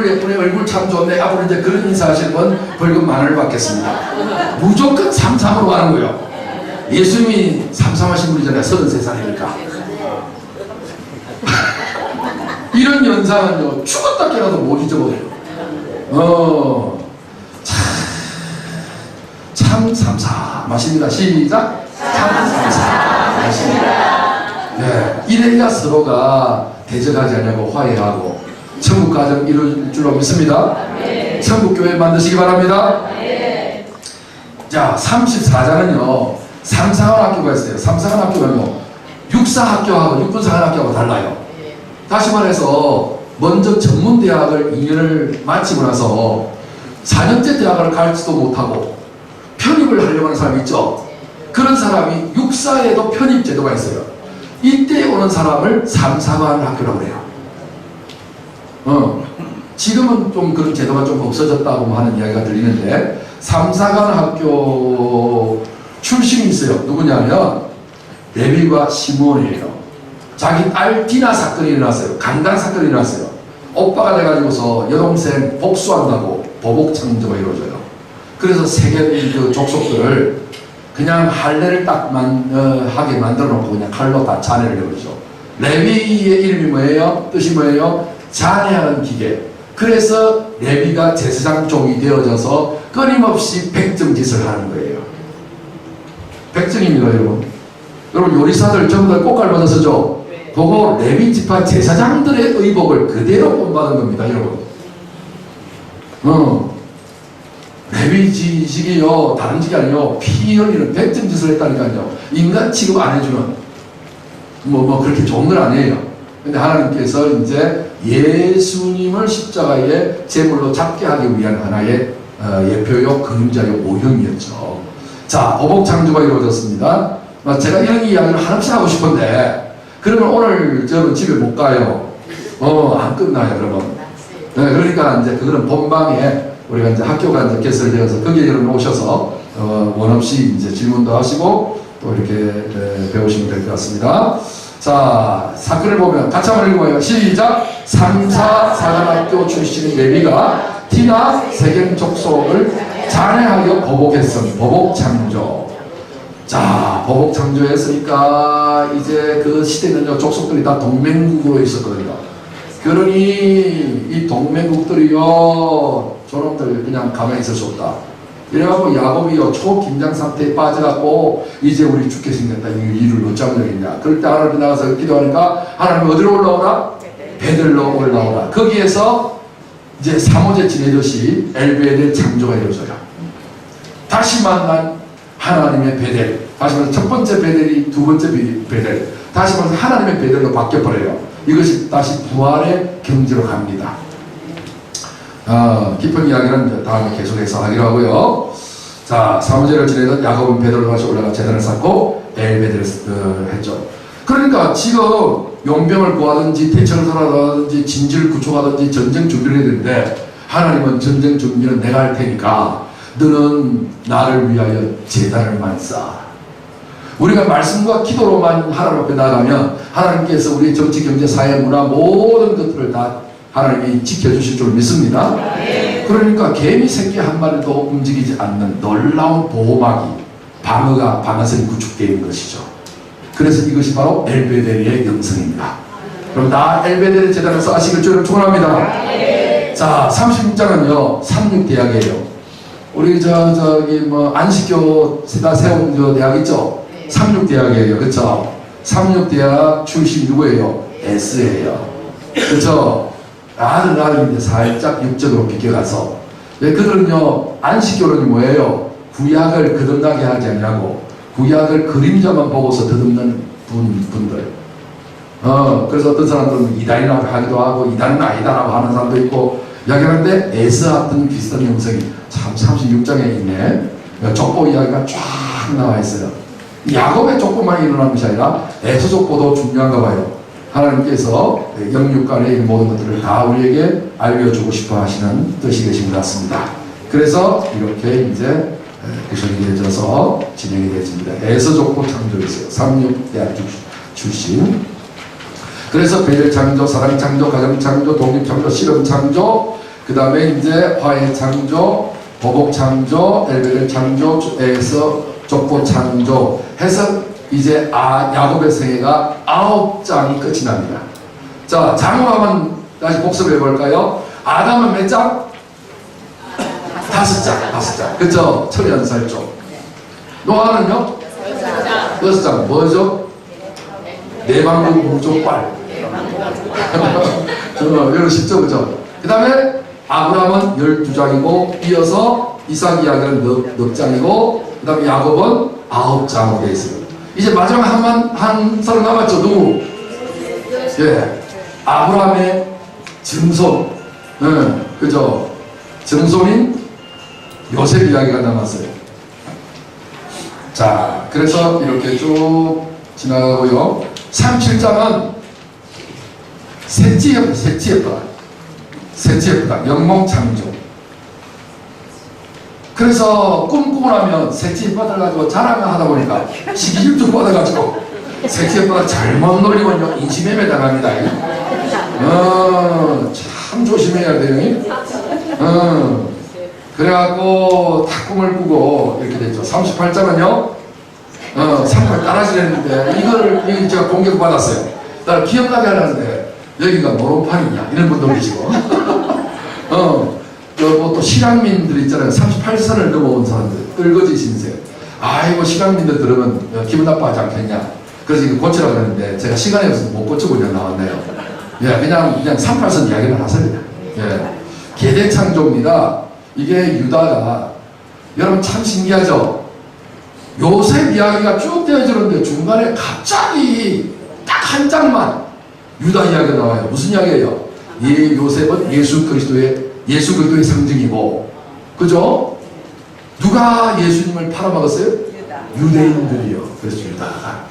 얼굴 예쁘네, 얼굴 참 좋네. 앞으로 이제 그런 인사하시는 분 벌금 10,000원을 받겠습니다. 무조건 삼삼으로 가는 거예요. 예수님이 삼삼하신 분이잖아요. 33살이니까. 이런 연상은요, 죽었다 깨라도 못 잊어버려요. 참 삼삼하십니다. 시작. 참 삼삼하십니다. 네, 이래야 서로가 대적하지 않냐고 화해하고 천국 가정 이룰 줄로 믿습니다. 천국 교회 만드시기 바랍니다. 자, 34장은요, 삼사관 학교가 있어요. 삼사관 학교는요, 육사학교하고 육군사관학교하고 달라요. 다시 말해서 먼저 전문대학을 2년을 마치고 나서 4년제 대학을 갈지도 못하고 편입을 하려고 하는 사람이 있죠. 그런 사람이 육사에도 편입 제도가 있어요. 이때 오는 사람을 삼사관 학교라고 해요. 지금은 좀 그런 제도가 좀 없어졌다고 하는 이야기가 들리는데, 삼사관 학교 출신이 있어요. 누구냐면 레위와 시므온이에요. 자기 딸 디나 사건이 일어났어요. 강간 사건이 일어났어요. 오빠가 돼가지고서 여동생 복수한다고 보복 창조가 이루어져요. 그래서 세계 그 족속들을 그냥 할례를 딱 하게 만들어 놓고 그냥 칼로 다 잔해를 해버리죠. 레위의 이름이 뭐예요? 뜻이 뭐예요? 잔해하는 기계. 그래서 레위가 제사장족이 되어져서 끊임없이 백정짓을 하는 거예요. 백정입니다, 여러분. 여러분, 요리사들 전부 다 꽃갈마다 쓰죠? 그거 레위 지파 제사장들의 의복을 그대로 본받은 겁니다, 여러분. 레위 지식이요, 다른 직이 아니요, 피 흘리는 백정짓을 했다니까요. 인간 취급 안 해주는, 그렇게 좋은 건 아니에요. 근데 하나님께서 이제 예수님을 십자가에 제물로 잡게 하기 위한 하나의 예표요, 그림자요, 모형이었죠. 자, 보복 창조가 이루어졌습니다. 제가 이런 이야기를 하나씩 하고 싶은데, 그러면 오늘 저는 집에 못 가요. 안 끝나요, 여러분. 네, 그러니까 이제 그거는 본방에 우리가 이제 학교가 이제 개설되어서 거기에 여러분 오셔서 원 없이 이제 질문도 하시고 또 이렇게 배우시면 될 것 같습니다. 자, 사건을 보면 같이 한번 읽어봐요. 시작! 삼사사관학교 출신의 레위가 티나 세겜 족속을 잔해하여 보복했음. 보복창조. 자, 보복창조했으니까 이제 그 시대는요, 족속들이 다 동맹국으로 있었거든요. 그러니 이 동맹국들이요, 저놈들 그냥 가만히 있을 수 없다. 이래갖고 야곱이요, 초긴장 상태에 빠져갖고 이제 우리 죽게 생겼다. 이 일을 어쩌면 되겠냐. 그럴 때 하나님이 나가서 기도하니까 하나님이 어디로 올라오나? 베들로 올라오나. 거기에서 이제 사모제 지내듯이 엘베델 창조가 이루어져요. 다시 만난 하나님의 베델. 다시 말해서 첫 번째 베델이 두 번째 베델. 다시 말해서 하나님의 베델로 바뀌어버려요. 이것이 다시 부활의 경지로 갑니다. 깊은 이야기는 다음에 계속해서 하기로 하고요. 자, 사무제를 지내던 야곱은 베델로 다시 올라가 제단을 쌓고 엘베델을 했죠. 그러니까 지금 용병을 구하든지 대처를 하든지 진지를 구축하든지 전쟁 준비를 해야 되는데, 하나님은 전쟁 준비는 내가 할 테니까 너는 나를 위하여 제단을만 쌓아. 우리가 말씀과 기도로만 하나님 앞에 나가면 하나님께서 우리 정치, 경제, 사회, 문화 모든 것들을 다 하나님이 지켜주실 줄 믿습니다. 그러니까 개미 새끼 한 마리도 움직이지 않는 놀라운 보호막이, 방어선이 구축되어 있는 것이죠. 그래서 이것이 바로 엘베델의 영성입니다. 그럼 나 엘베델의 제단을 쌓으시길 주를 축원합니다. 자, 36장은요 36대학이에요. 우리 안식교 세운 저 대학 있죠? 36대학이에요. 그쵸? 36대학 출신 누구예요? S예요. 그쵸? 아들인데 살짝 육적으로 비껴가서, 그들은요, 안식교론이 뭐예요? 구약을 거듭나게 하지 않냐고, 구약을 그림자만 보고서 더듬는 분들. 그래서 어떤 사람들은 이단이라고 하기도 하고, 이단은 아니다라고 하는 사람도 있고, 이야기하는데, 에스하든 비슷한 영성이 참 36장에 있네. 족보 이야기가 쫙 나와 있어요. 야곱의 족보만 일어나는 것이 아니라, 에스 족보도 중요한가 봐요. 하나님께서 영육간의 모든 것들을 다 우리에게 알려주고 싶어 하시는 뜻이 계신 것 같습니다. 그래서 이렇게 이제 구성이 되어져서 진행이 되었습니다. 에서족보 창조였어요. 36대학 출신. 그래서 베델 창조, 사랑 창조, 가정 창조, 독립 창조, 실험 창조, 그 다음에 이제 화해 창조, 보복 창조, 엘베를 창조에서 족보 창조 해서 이제 야곱의 생애가 9장이 끝이 납니다. 자, 장으로 한번 다시 복습해 볼까요? 아담은 몇 장? 5장. 그쵸? 철연살 쪽. 노아는요? 6장. 뭐죠? 내방국 무족발. 이런 쉽죠, 그죠? 그 다음에 아브라함은 12장이고, 이어서 이삭 이야기는 넉 장이고, 그 다음에 야곱은 9장으로 되어 있어요. 이제 마지막 한 사람 남았죠. 누구? 예. 아브라함의 증손. 그죠? 증손인 요셉 이야기가 남았어요. 자, 그래서 이렇게 쭉 지나가고요. 37장은 셋째 예쁘다. 영몽창조. 그래서 꿈꾸고 나면 셋째 받아가지고 자랑을 하다 보니까 시기질투 받아가지고 셋째 예쁘다 잘못 놀리면요 인신매매 당합니다. 참 조심해야 돼요. 그래갖고 다 꿈을 꾸고 이렇게 됐죠. 38장은요 38 따라지를 했는데 이걸 제가 공격 받았어요. 나를 기억나게 하는데 여기가 노론판이냐 이런 분도 계시고 또 실향민들 있잖아요. 38선을 넘어온 사람들 끌거지 신세. 아이고 실향민들 들으면 기분 나빠하지 않겠냐. 그래서 이거 고치라고 했는데 제가 시간이 없어서 못 고치고 그냥 나왔네요. 예, 그냥 38선 이야기를 하세요. 예, 계대창조입니다. 이게 유다가 여러분 참 신기하죠. 요셉 이야기가 쭉 되어지는데 중간에 갑자기 딱 한 장만 유다 이야기가 나와요. 무슨 이야기예요? 요셉은 예수 그리스도의 상징이고, 그죠? 누가 예수님을 팔아먹었어요? 유대인들이요. 그래서 유다가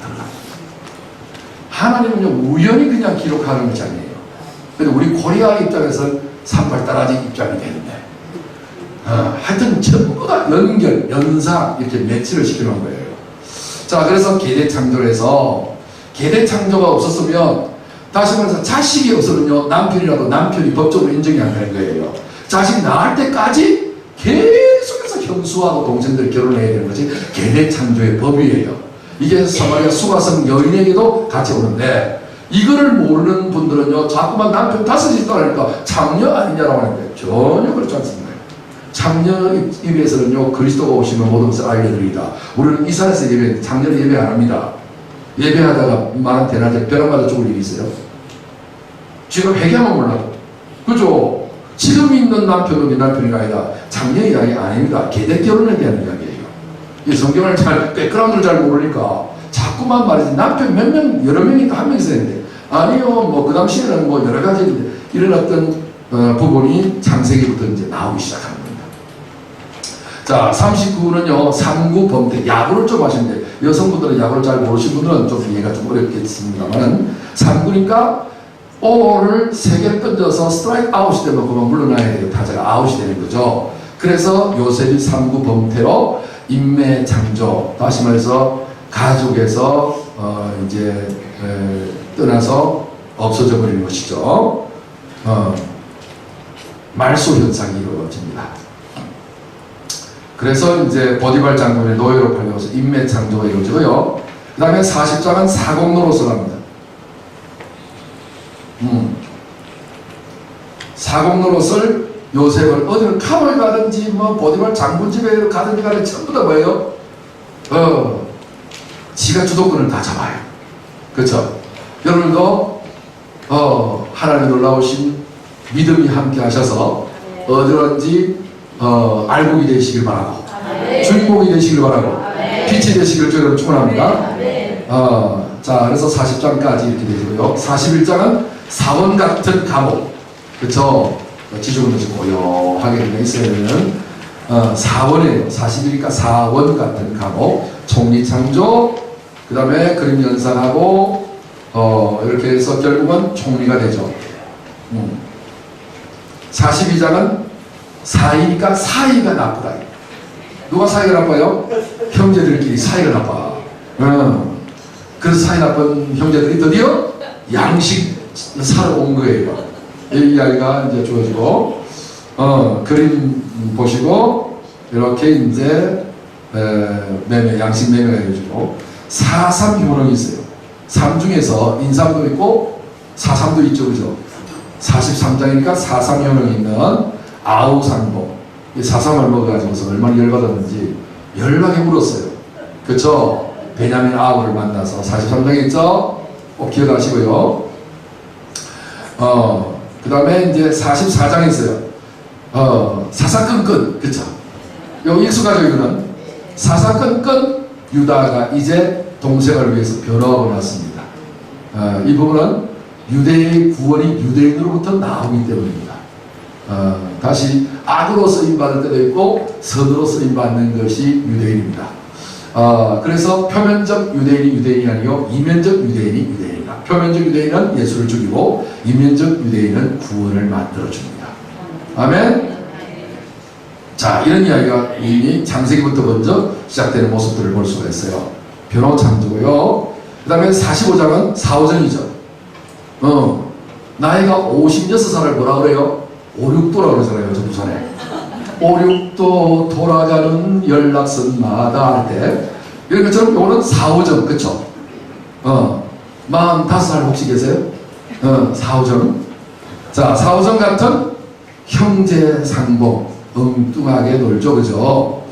하나님은요 우연히 그냥 기록하는 것이 아니에요. 근데 우리 코리아 입장에서는 38 따라지 입장이 되는데 하여튼 전부 다 연상 이렇게 매치를 시켜놓은 거예요. 자, 그래서 계대창조에서 계대창조가 없었으면 다시 말해서 자식이 없으면요 남편이라도 남편이 법적으로 인정이 안 되는 거예요. 자식 낳을 때까지 계속해서 형수하고 동생들 결혼해야 되는 것이 계대창조의 법이에요. 이게 사마리아 수가성 여인에게도 같이 오는데 이거를 모르는 분들은요 자꾸만 남편 5이 있다니까 창녀 아니냐라고 하는데 전혀 그렇지 않습니다. 창녀 입에서는요 그리스도가 오시면 모든 것을 알려드리다. 우리는 이사에서 창녀를 예배 안 합니다. 예배하다가 많은 대낮에 벼락 맞아 죽을 일이 있어요. 지금 회개하면 몰라도. 그죠? 지금 있는 남편은 네 남편이 아니라 창녀 이야기 아닙니다. 계대 결혼에 대한 이야기예요. 이 성경을 백그라운드를 잘 모르니까 자꾸만 말이지 남편 몇 명, 여러 명이니까 한 명 있어야 되는데 아니요, 뭐 그 당시에는 뭐 여러 가지 이런 어떤 부분이 창세기부터 이제 나오기 시작합니다. 자, 39는요, 삼구 범태, 야구를 좀 하시는데, 여성분들은 야구를 잘 모르신 분들은 좀 이해가 좀 어렵겠습니다만, 3구니까, 볼을 3개 던져서 스트라이크 아웃이 되면 그만 물러나야 돼요. 타자가 아웃이 되는 거죠. 그래서 요셉이 삼구 범태로 인매 창조, 다시 말해서 가족에서, 이제, 떠나서 없어져 버리는 것이죠. 말소 현상이 이루어집니다. 그래서 이제 보디발 장군의 노예로 팔려서 인매 창조가 이루어지고요. 그 다음에 40장은 사공노릇을 합니다. 사공노릇을 요셉을 어디를 캄을 가든지 뭐 보디발 장군 집에 가든지 간에 전부 다 뭐예요? 지가 주도권을 다 잡아요. 그렇죠? 여러분도 하나님 놀라우신 믿음이 함께 하셔서 어디든지 알곡이 되시길 바라고 주인공이 되시길 바라고 빛이 되시길 저희는 축원합니다. 자, 그래서 40장까지 이렇게 되고요. 41장은 사원 같은 감옥, 그쵸? 지중은 것이 고요하게 있어야 되는 사원이에요. 40이니까 사원 같은 감옥, 총리창조, 그 다음에 그림 연상하고 이렇게 해서 결국은 총리가 되죠. 42장은 사이니까 사이가 나쁘다. 누가 사이가 나빠요? 형제들끼리 사이가 나빠. 그래서 사이 나쁜 형제들이 드디어 양식 사러 온 거예요. 이 이야기가 이제 주어지고, 그림 보시고 이렇게 이제 매매, 양식 매매가 이루어지고 4.3 효능이 있어요. 3 중에서 인삼도 있고 4.3도 있죠, 그죠? 43장이니까 4.3 효능이 있는 아우상복. 이 4.3을 먹어가지고서 얼마나 열받았는지 열받게 울었어요. 그쵸? 베냐민 아우를 만나서 43장에 있죠? 꼭 기억하시고요. 그 다음에 이제 44장에 있어요. 사사건건, 그쵸? 요 익숙하죠, 이거는? 사사건건 유다가 이제 동생을 위해서 변화하고 났습니다. 이 부분은 유대의 구원이 유대인으로부터 나오기 때문입니다. 다시 악으로 쓰임받을 때도 있고 선으로 쓰임받는 것이 유대인입니다. 그래서 표면적 유대인이 유대인이 아니고 이면적 유대인이 유대인이다. 표면적 유대인은 예수를 죽이고 이면적 유대인은 구원을 만들어줍니다. 아멘. 자, 이런 이야기가 이미 창세기부터 먼저 시작되는 모습들을 볼 수가 있어요. 변호 창조고요. 그 다음에 45장은 사오정이죠. 나이가 56살을 뭐라 그래요? 5,6도라고 그러잖아요, 저 부산에. 5,6도 돌아가는 연락선마다 할 때. 이런 것처럼 요거는 4,5정, 그쵸? 45살 혹시 계세요? 4,5정. 자, 4,5정 같은 형제 상봉. 엉뚱하게 놀죠, 그죠?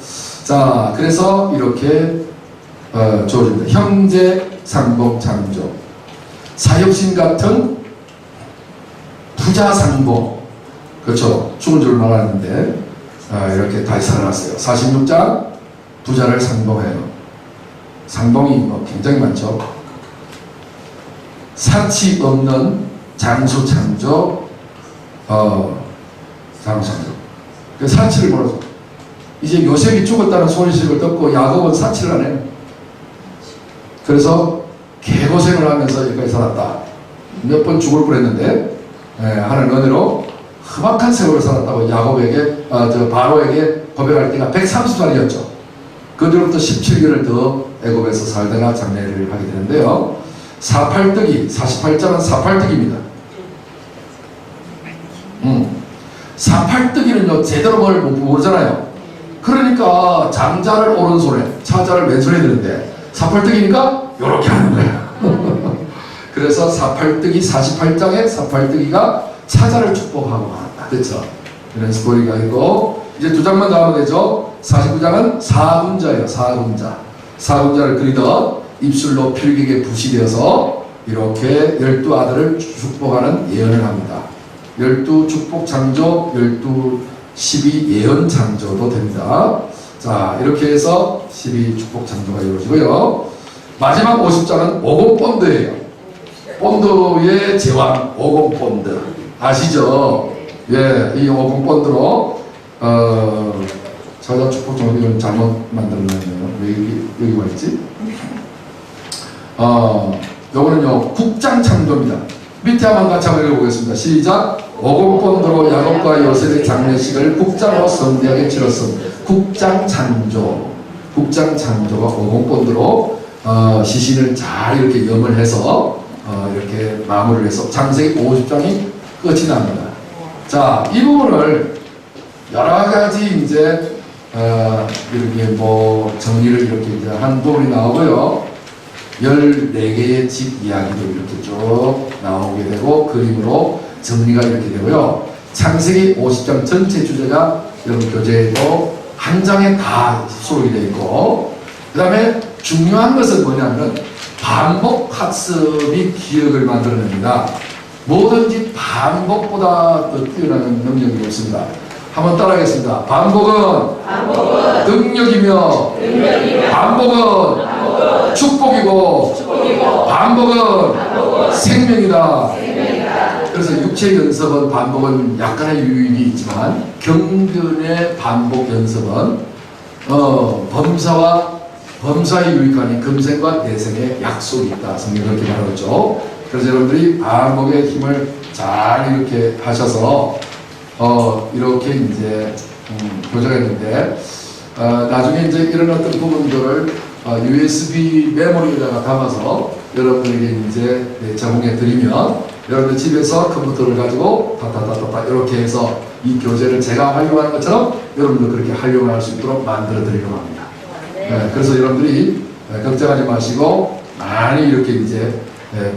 자, 그래서 이렇게 주어집니다. 형제 상봉 창조. 사육신 같은 부자 상봉. 그렇죠? 죽은 줄 알았는데 이렇게 다시 살아났어요. 46장 부자를 상봉해요. 상봉이 뭐 굉장히 많죠. 사치 없는 장수 창조. 장수 창조. 그 사치를 몰아서 이제 요셉이 죽었다는 소식을 듣고 야곱은 사치를 안 해요. 그래서 개고생을 하면서 여기까지 살았다. 몇 번 죽을 뻔했는데 하는 은혜로 험악한 세월을 살았다고 야곱에게 바로에게 고백할 때가 130살이었죠. 그 뒤로부터 17개월을 더 애굽에서 살다가 장례를 하게 되는데요. 사팔뜨기, 48장은 사팔뜨기입니다. 사팔뜨기는요, 제대로 뭘 모르잖아요. 그러니까 장자를 오른손에, 차자를 왼손에 드는데 사팔뜨기니까 요렇게 하는 거야. 그래서 사팔뜨기 48장에 사팔뜨기가 차자를 축복하고 말았다. 그렇죠? 이런 스토리가 있고, 이제 2장만 더 하면 되죠. 49장은 사군자예요. 사군자를 그리던 입술로 필격에 부시되어서 이렇게 12아들을 축복하는 예언을 합니다. 12 축복 창조, 12 예언 창조도 됩니다. 자, 이렇게 해서 12 축복 창조가 이루어지고요. 마지막 50장은 오공본드예요. 본드의 제왕 오공본드 아시죠? 예, 이 오공본드로 저자 축복 정리를 잘못 만들었네요. 왜 여기 와 있지? 요거는요 국장 창조입니다. 밑에 한번 같이 한번 읽어보겠습니다. 시작. 오공본드로 야곱과 요셉의 장례식을 국장으로 성대하게 치렀음. 국장 창조가 오공본드로 시신을 잘 이렇게 염을 해서 이렇게 마무리를 해서 창세기 50장이 끝이 납니다. 자, 이 부분을 여러 가지 이제 이렇게 뭐 정리를 이렇게 이제 한 부분이 나오고요. 14개의 집 이야기도 이렇게 쭉 나오게 되고 그림으로 정리가 이렇게 되고요. 창세기 50장 전체 주제가 여러분 교재에도 한 장에 다 수록이 되어 있고, 그 다음에 중요한 것은 뭐냐면 반복 학습이 기억을 만들어냅니다. 뭐든지 반복보다 더 뛰어나는 능력이 없습니다. 한번 따라하겠습니다. 반복은 능력이며 반복은 축복이고 반복은 생명이다. 그래서 육체 연습은 반복은 약간의 유익이 있지만 경전의 반복 연습은 범사의 유익하니 금생과 내생의 약속이 있다. 성경이 그렇게 말하고 있죠. 그래서 여러분들이 반복의 힘을 잘 이렇게 하셔서 이렇게 이제 교재가 있는데 나중에 이제 이런 어떤 부분들을 USB 메모리에다가 담아서 여러분들에게 이제 제공해 드리면 여러분들 집에서 컴퓨터를 가지고 타타타타타 이렇게 해서 이 교재를 제가 활용하는 것처럼 여러분도 그렇게 활용할 수 있도록 만들어 드리려고 합니다. 그래서 여러분들이 걱정하지 마시고 많이 이렇게 이제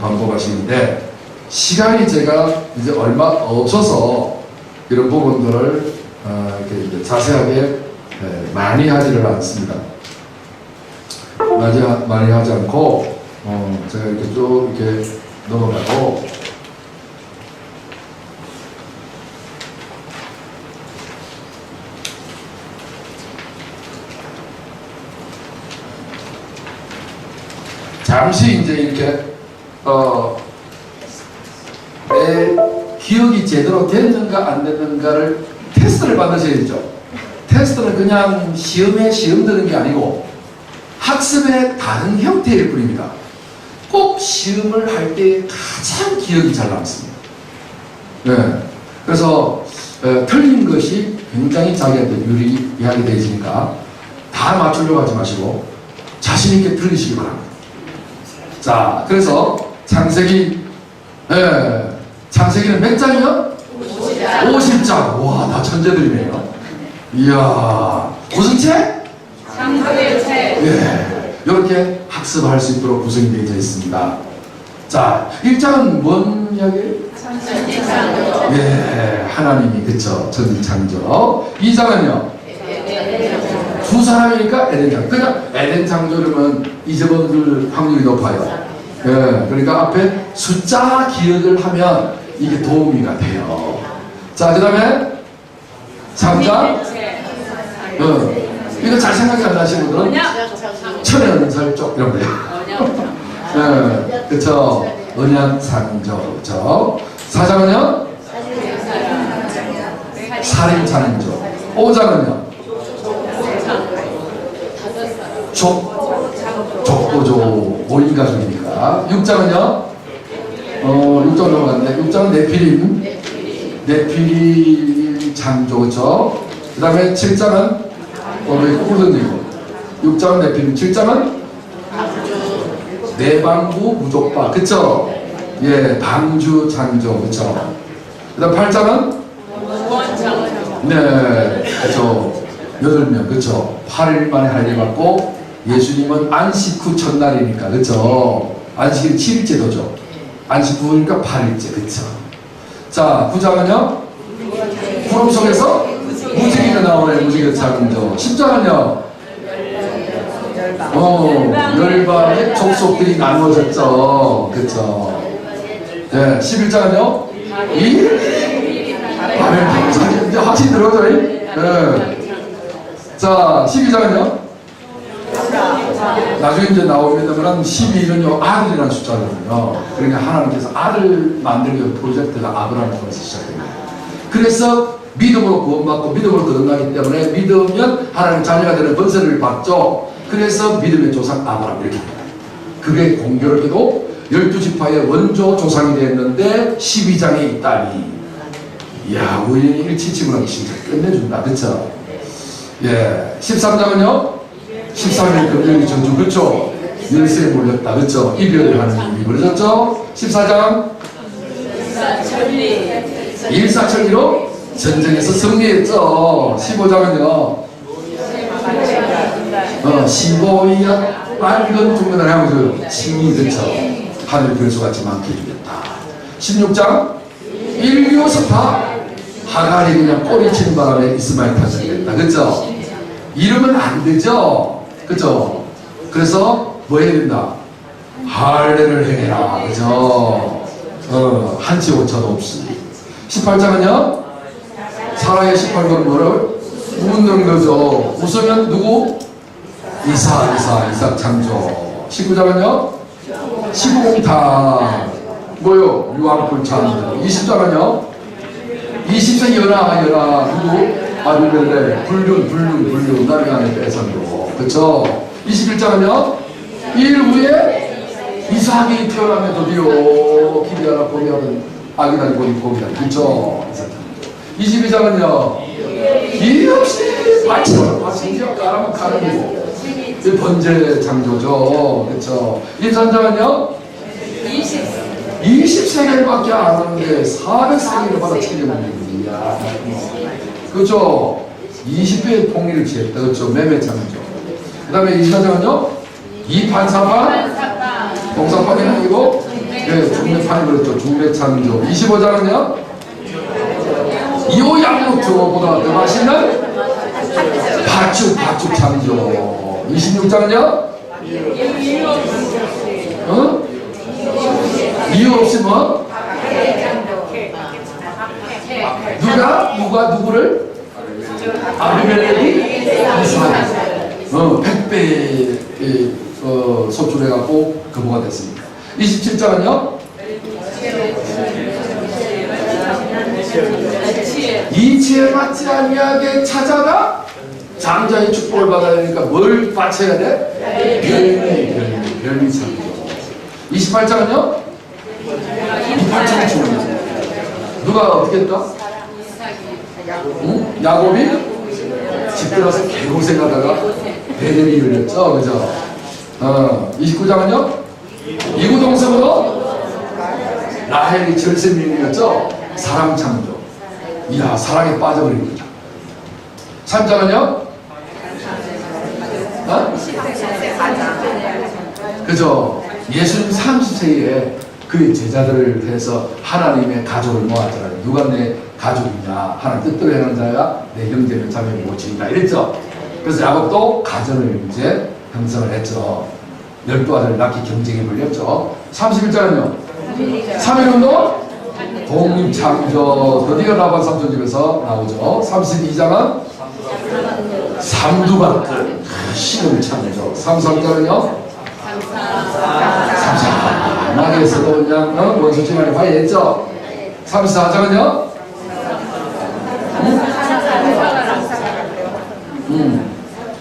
반복하시는데, 시간이 제가 이제 얼마 없어서 이런 부분들을 이렇게 이제 자세하게 많이 하지를 않습니다. 많이 하지 않고 제가 이렇게 쭉 이렇게 넘어가고, 잠시 이제 이렇게 내 기억이 제대로 됐는가 안 됐는가를 테스트를 받으셔야죠. 테스트는 그냥 시험에 시험 드는 게 아니고 학습의 다른 형태일 뿐입니다. 꼭 시험을 할 때 가장 기억이 잘 남습니다. 그래서 틀린 것이 굉장히 자기한테 유리하게 되니까 다 맞추려고 하지 마시고 자신 있게 틀리시기 바랍니다. 자, 그래서 창세기는 몇 장이요? 50장. 와, 다 천재들이네요. 이야, 무슨 책? 창세기 책. 이렇게 학습할 수 있도록 구성이 되어 있습니다. 자, 1장은 뭔 이야기예요? 천지창조. 하나님이, 그쵸, 천지창조. 2장은요? 두 사람이니까 에덴 창조. 그냥 에덴 창조라면 잊어버릴 확률이 높아요. 그러니까 앞에 숫자 기억을 하면 이게 도움이가 돼요. 자, 그 다음에 3장. 이거 잘 생각이 안 나시는 분들은 천연설 쪽 이런 거예요. 그쵸. 언약상조. 그쵸. 4장은요? 살인창조. 5장은요? 족보조. 5인 가족이니까. 6장은요? 6장 넘어갔네. 6장은 네피림 창조. 그쵸. 그 다음에 7장은 왜 꿀던지고. 6장은 네피림. 7장은 내방부 무족파. 그쵸? 방주 창조. 그쵸? 그 다음 8장은 그쵸. 8명. 그쵸? 8일 만에 할례 받고, 예수님은 안식 후 첫날이니까. 그쵸? 안식일은 7일째도죠. 안식 후니까 8일째. 그쵸? 자, 9장은요? 구름 속에서 무지개가 나오네. 무지개 창조. 10장은요? 열방의 족속들이 나누어졌죠. 그쵸? 11장은요? 바벨 방사기. 이제 확실히 들어오죠? 자, 12장은요? 나중에 이제 나오면 12는요, 아들이라는 숫자거든요. 그러니까 하나님께서 아들 만들기 프로젝트가 아브라함에서 시작됩니다. 그래서 믿음으로 구원받고 믿음으로 거듭나기 때문에 믿으면 하나님 자녀가 되는 번세를 받죠. 그래서 믿음의 조상 아브라함 이렇게 합니다. 그게 공교롭게도 12지파의 원조 조상이 됐는데 12장에 있다니. 이야, 우연히 일치치고는 진짜 끝내준다. 그쵸? 13장은요? 13일 금요일 전주. 그쵸? 열쇠에 몰렸다. 그쵸? 이별을 하는 일이 벌어졌죠? 14장? 일사천리로 전쟁에서 승리했죠. 15장은요? 15야 빨간 둥근을 하면서 칭이. 그쵸? 하늘 별수같이 많게 해주겠다. 16장? 일교섭파. 하갈이 그냥 꼬리치는 바람에 이스마엘 탄생됐다. 그쵸? 이러면 안 되죠? 그쵸? 그래서 뭐 해야 된다? 할례를 해라. 그죠? 한치 오차도 없이. 18장은요? 사라의 18번은 뭐를? 웃는 거죠. 웃으면 누구? 이삭 창조. 19장은요? 시공탄. 뭐요? 유황불찬. 20장은요? 20세 연하 누구? 아들벨레. 불륜 나비 안에 빼선도. 그쵸? 21장은요? 1일 후에 이삭이 태어나면 드디어 기대하라 보이하는 아기다리 보이다. 그쵸? 22장은요? 이 역시 마침지역 가라면 가름이고 번제 창조죠. 그쵸? 23장은요? 20세겔밖에 안 하는데 400세겔을 받아 책임을 이야. 그렇죠? 20배의 통일을 취했다. 그렇죠? 매매창이죠. 그 다음에 24장은요? 이판사판 동사판이 아니고 중매판이 그렇죠. 중매창조. 25장은요? 이오양육조보다 더 맛있는 팥죽 창조. 26장은요? 이유 없이 뭐? 누가 누구를? 아비멜렉이 이스마엘 100배 소출해갖고 거부가 됐습니다. 27장은요? 이치에 맞지 아니하게 찾아가 장자의 축복을 받아야 되니까 뭘 바쳐야 돼? 별미 창조. 28장은요? 이팔장의 주문이죠. 누가 어떻게 했다? 응? 야곱이 집 들어서 개고생하다가 베델이 열렸죠. 그죠? 29장은요? 이구동성으로 라헬이 절세민이었죠. 사랑 창조. 이야, 사랑에 빠져버립니다. 3장은요? 그죠? 예수님 30세에 그의 제자들을 해서 하나님의 가족을 모았잖아요. 누가 내 가족이냐? 하나님 뜻대로 행하는 자가 내 형제는 자매를 모친다. 이랬죠? 그래서 야곱도 가정을 이제 형성을 했죠. 12아들 낳기 경쟁에 걸렸죠. 31장은요? 3.1운동 독립창조. 드디어 라반 삼촌집에서 나오죠. 32장은 삼두밭들 신을 창조. 33장은요? 나에서도 그냥 원수지간에 화해했죠. 34장은요?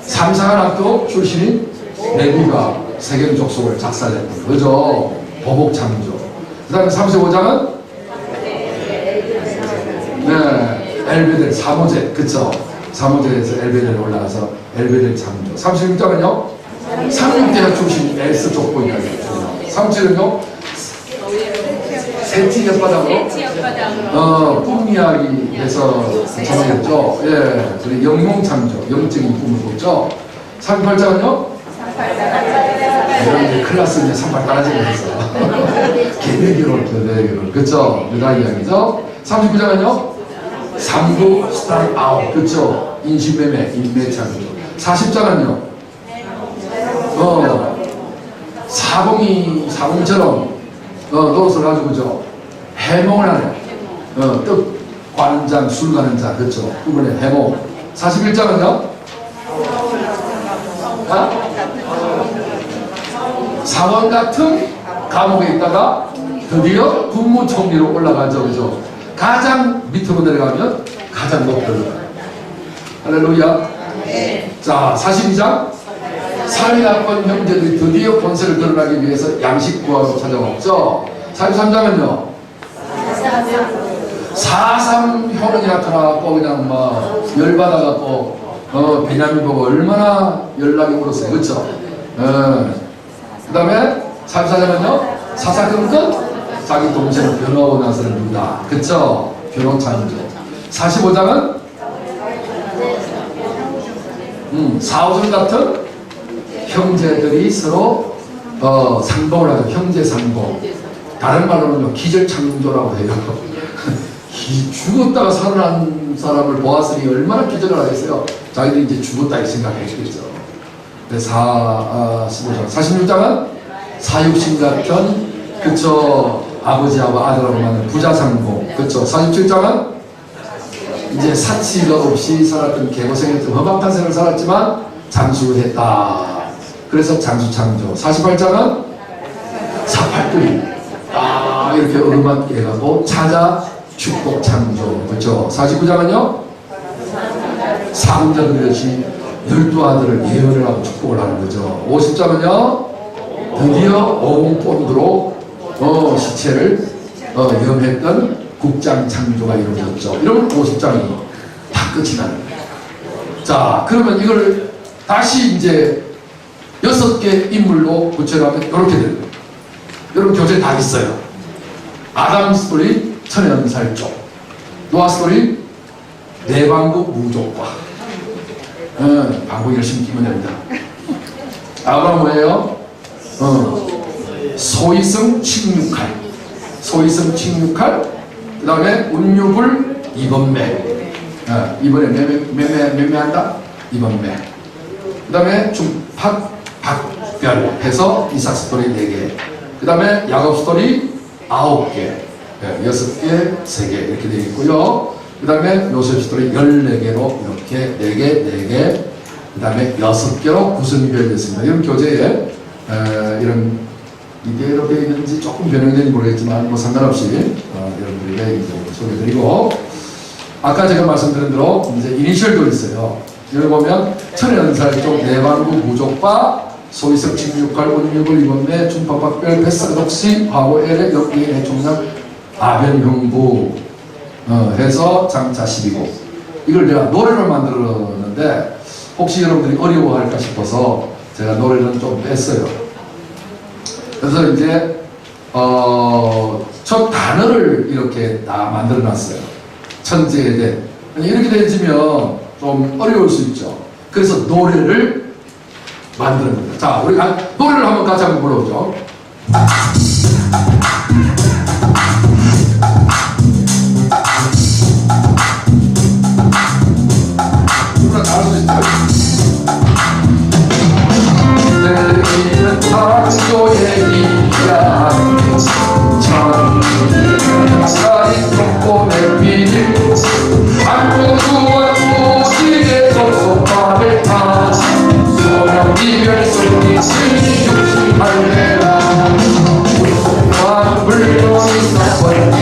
삼사관학교 출신인 레비가 세겜 족속을 작살냈던 그죠? 보복창조. 그 다음에 35장은 엘베델 사모제 그쵸? 사모제에서 엘베델 올라가서 엘베델 창조. 36장은요? 삼육대학 출신 에스 족보 이야기죠. 37은요? 세티 혓바닥으로 꿈 이야기에서 정했죠. 예, 그리고 영몽창조, 영적인 꿈을 꿨죠. 38장은요? 이런 클라스 이제 38 따라지고 해서 개내결혼, 그쵸? 유다 이야기죠. 39장은요? 삼두 스타트 아웃, 그쵸? 인신매매, 인매창조. 40장은요? 사공처럼 노릇을 가지고 그죠? 해몽을 하네. 뜻 관은 자, 술 가는 자, 그렇죠? 그분의 해몽. 41장은요? 사원 같은 감옥에 있다가 드디어 국무총리로 올라가죠, 그죠? 가장 밑으로 내려가면 가장 높은. 할렐루야. 자, 42장. 살인학번 형제들이 드디어 본세를 드러나기 위해서 양식 구하러 찾아왔죠. 43장은요. 4.3 효능이 나타나갖고 그냥 막 열받아갖고 베냐민 보고 얼마나 연락이 울었어요. 그렇죠? 그 다음에 44장은요. 사사건 끝 자기 동생을 변호하고 나서는 누구다. 그렇죠? 변호 창조. 45장은 4호절 같은 형제들이 서로 상봉을 하죠. 형제 상봉. 다른 말로는 기절창조라고 해요. 죽었다가 살아난 사람을 보았으니 얼마나 기절을 하겠어요. 자기들이 이제 죽었다 이 생각했겠죠. 45장. 46장은 사육신 같은 그쵸 아버지하고 아들하고 만난 부자상봉. 그쵸. 47장은 이제 사치가 없이 살았던 개고생했던 험악한 생을 살았지만 장수했다. 그래서 장수창조. 48장은 사팔두리 이렇게 어루만게 해가고 찾아 축복창조. 그렇죠? 49장은요 사금자들 것이 12아들을 예언을 하고 축복을 하는 거죠. 50장은요 드디어 오공본드로 시체를 염했던 국장창조가 이루어졌죠. 이러면 50장이 다 끝이 나는 거예요. 자, 그러면 이걸 다시 이제 6개 인물로 구체화하면 이렇게 되는 거예요. 여러분 교재 다 있어요. 아담 스토리 천연살쪽, 노아 스토리 내방구 무족과. 방구 열심히 끼면 됩니다. 아브라함 뭐예요? 소위성 칙육칼, 소위성 칙육칼. 그 다음에 운유불 이번매. 이번에 매매한다? 이번매. 그 다음에 중팍 박별 해서 이삭 스토리 4개. 그 다음에 야곱 스토리 9개, 6개, 3개 이렇게 되어 있고요. 그 다음에 요셉 스토리 14개로 이렇게 4개, 그 다음에 6개로 구성이 되어 있습니다. 이런 교재에 이런 이대로 되어 있는지 조금 변형되는지 모르겠지만 뭐 상관없이 여러분들에게 이제 소개해드리고, 아까 제가 말씀드린 대로 이제 이니셜도 있어요. 여기 보면 천연살쪽, 내방구 무족바, 소위성 칙육칼, 운유불 이번매, 중팍박별, 뱃사독시, 화보엘의 역기의 총량, 아변형부 해서 장차 12곡. 이걸 제가 노래를 만들었는데 혹시 여러분들이 어려워할까 싶어서 제가 노래는 좀 뺐어요. 그래서 이제 첫 단어를 이렇게 다 만들어놨어요. 천재에 대해. 이렇게 되어지면 좀 어려울 수 있죠. 그래서 노래를 만드는 겁니다. 자, 우리 노래를 한번 같이 한번 불러보죠. 누구나 다 할 수 있어요. 내리는 학교의 이야기, 천사리 똥꼬의 비밀, 안구두와 무지개 속속함을 타 이별 속이 슬기 욕심할래라. 우승과 물론이 사번째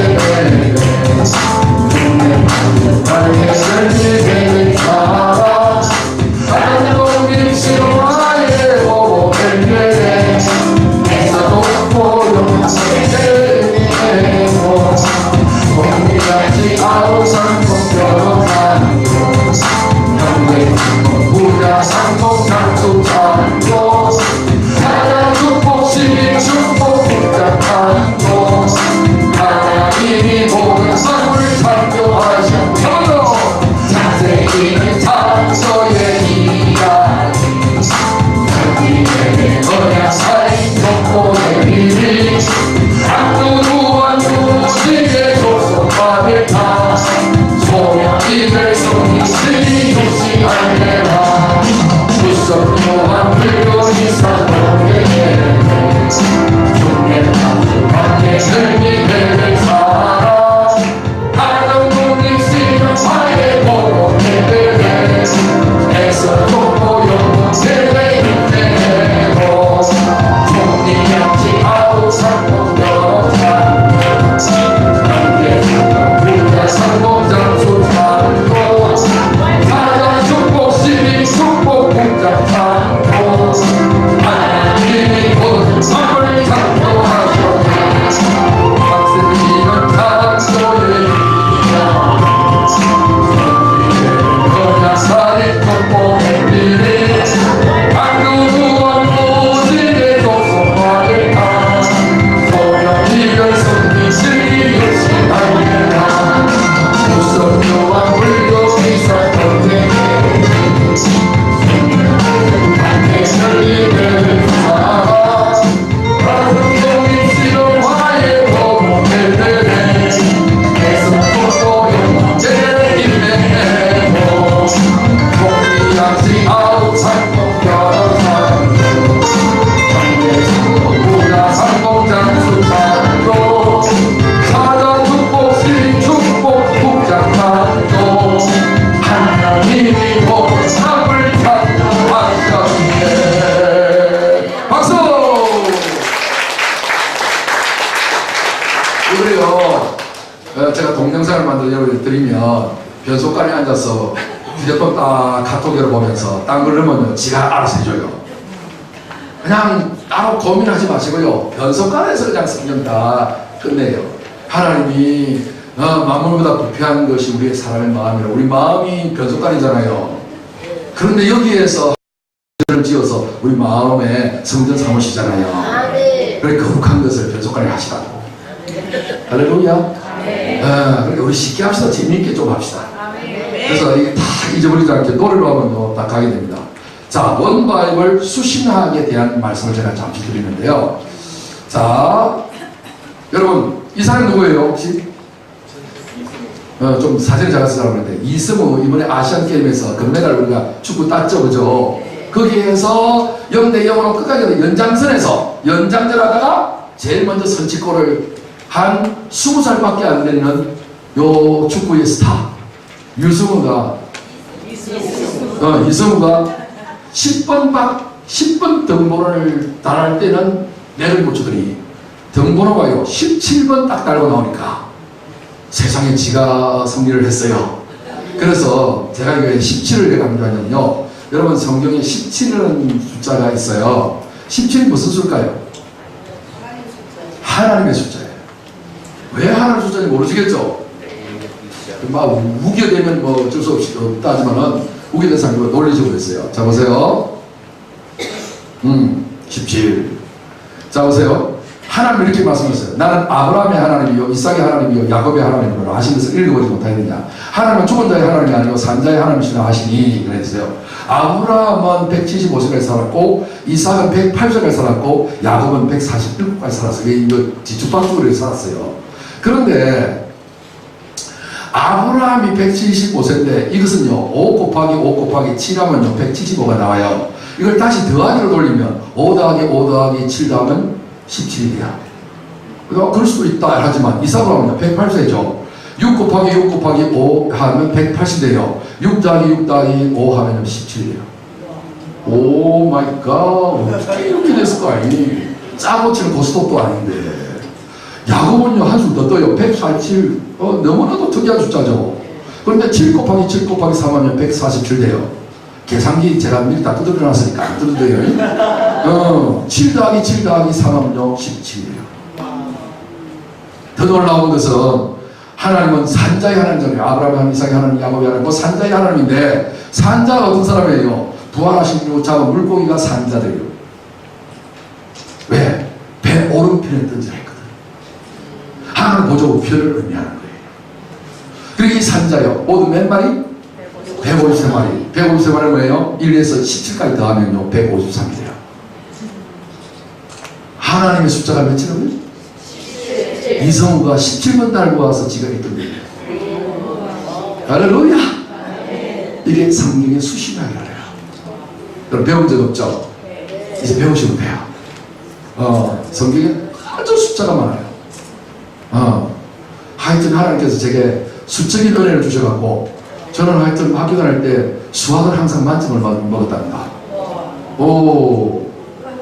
나의 설계를 살아 한동일 신화에 보고 벨벨에 애사도 포용세계로 공기같이 아우상 공결한 형님 부자 상봉 장수 장고 하나 축복시 축복 복잡한 곳 하나님이 모든 선물 창조하셨고 자세히는 창조의 이야기 우리에게 언약 사인 덕분의 비밀 안두루한 무지개 속속함을 타 소명 이별 속이 슬기 도시 알레라 무섭고한 물건이 사동에 종례 탐수하게 슬기를 살아 하동국립 시명사에 보고 내들에 애써 독보용 세례 인내고 종리역시 아우 상봉 여자 부자 상봉장수 장고 사자 축복시 축복 복잡한 곳 하나님이 모든 선을 창조하셨네. 학생이는 창조의 이야 그냥 살이 돋보는 일이 안두루한 무지개 독소화를 타 소명 이별 속이 슬기 없이 알려라 무섭요한 물고기 살던데 설리를 살아 한동인 시동화에 보고 벨벨에 계속 돋보여 인내고 공기같이 아우 상봉 여산 부자 상봉장수 장로 사자 축복시 축복 복잡한 곳 하나님이 모든 삶을 창조하셨네. 박수! 그래요. 제가 동영상을 만들어 여러분들 드리면 변속관에 앉아서 휴대폰 딱 카톡으로 보면서 딴 걸 넣으면 지가 알아서 해줘요. 그냥 따로 고민하지 마시고요. 변속관에서 그냥 성경 다 끝내요. 하나님이 만물보다 부패한 것이 우리의 사람의 마음이라. 우리 마음이 변속관이잖아요. 그런데 여기에서 를 지어서 우리 마음에 성전 삼으시잖아요. 그래 거룩한 것을 변속관에 하시라고. 할렐루야. 그러니까 우리 쉽게 합시다. 재미있게 좀 합시다. 그래서 이게 다 잊어버리지 않게 노래로 하면 다 가게 됩니다. 자, 원바이블 수신학에 대한 말씀을 제가 잠시 드리는데요. 자, 여러분, 이 사람 누구예요, 혹시? 좀 사진을 제가 쓰라고 했는데, 이승우, 이번에 아시안게임에서 금메달 우리가 축구 땄죠, 그죠? 거기에서 0대0으로 끝까지 연장선에서 연장전 하다가 제일 먼저 선취골을 한 20살밖에 안 되는 요 축구의 스타, 이승우가 10번 등번호를 달할 때는 내를 못 주더니 등번호가요 17번 딱 달고 나오니까 세상에 지가 승리를 했어요. 그래서 제가 이거 17을 왜 강조하냐면요, 여러분 성경에 17이라는 숫자가 있어요. 17이 무슨 숫자일까요? 하나님의 숫자예요. 왜 하나님의 숫자인지 모르시겠죠? 막 우겨되면 뭐 어쩔 수 없이 없다 하지만은 우겨된 사람이 놀리시고 있어요. 자 보세요. 17. 자 보세요. 하나님 이렇게 말씀하셨어요. 나는 아브라함의 하나님이요 이삭의 하나님이요 야곱의 하나님이라고 하신 것을 읽어보지 못하느냐. 하나님은 죽은 자의 하나님이 아니고 산 자의 하나님이시라 하시니 그랬어요. 아브라함은 175세까지 살았고 이삭은 108세까지 살았고 야곱은 147까지 살았어요. 이거 뒤죽박죽으로 살았어요. 그런데 아브라함이 175세인데 이것은요 5 곱하기 5 곱하기 7하면요 175가 나와요. 이걸 다시 더하기로 돌리면 5 더하기 5 더하기 7 더하면 17이 돼요. 그럴 수도 있다 하지만 이삭으로 하면 108세죠. 6 곱하기 6 곱하기 5 하면 180 돼요. 6 더하기 6 더하기 5 하면 17 돼요. 오 마이 갓, 어떻게 이렇게 됐을까? 짜고 치는 고스톱도 아닌데. 야곱은요 한술 더 떠요. 147. 너무나도 특이한 숫자죠. 그런데 7 곱하기 7 곱하기 3 하면 147 돼요. 계산기 제가 미리 다 두드려 놨으니까 안 두드려요. 7 더하기 7 더하기 3 하면요 17이에요. 더 놀라운 것은 하나님은 산자의 하나님이잖아요. 아브라함의 하나님, 이삭의 하나님, 야곱의 하나님, 뭐 산자의 하나님인데 산자가 어떤 사람이에요? 부활하신 요 자가 물고기가 산자들이에요. 왜? 배 오른편에 던지라 했거든. 하나님 보조 별을 의미하는 거예요. 그리고 이 산자요. 모두 몇 마리? 153마리. 153마리는 뭐예요? 1에서 17까지 더하면요 153이 돼요. 하나님의 숫자가 몇이라고요? 이성우가 17번 달고 와서 지가 했던 거예요. 할렐루야. 이게 성경의 수신학이라 해요. 여러분 배운 적 없죠? 이제 배우시면 돼요. 성경에 아주 숫자가 많아요. 하여튼 하나님께서 제게 수적인 은혜를 주셔갖고 저는 하여튼 학교 다닐 때 수학을 항상 만점을 먹었답니다.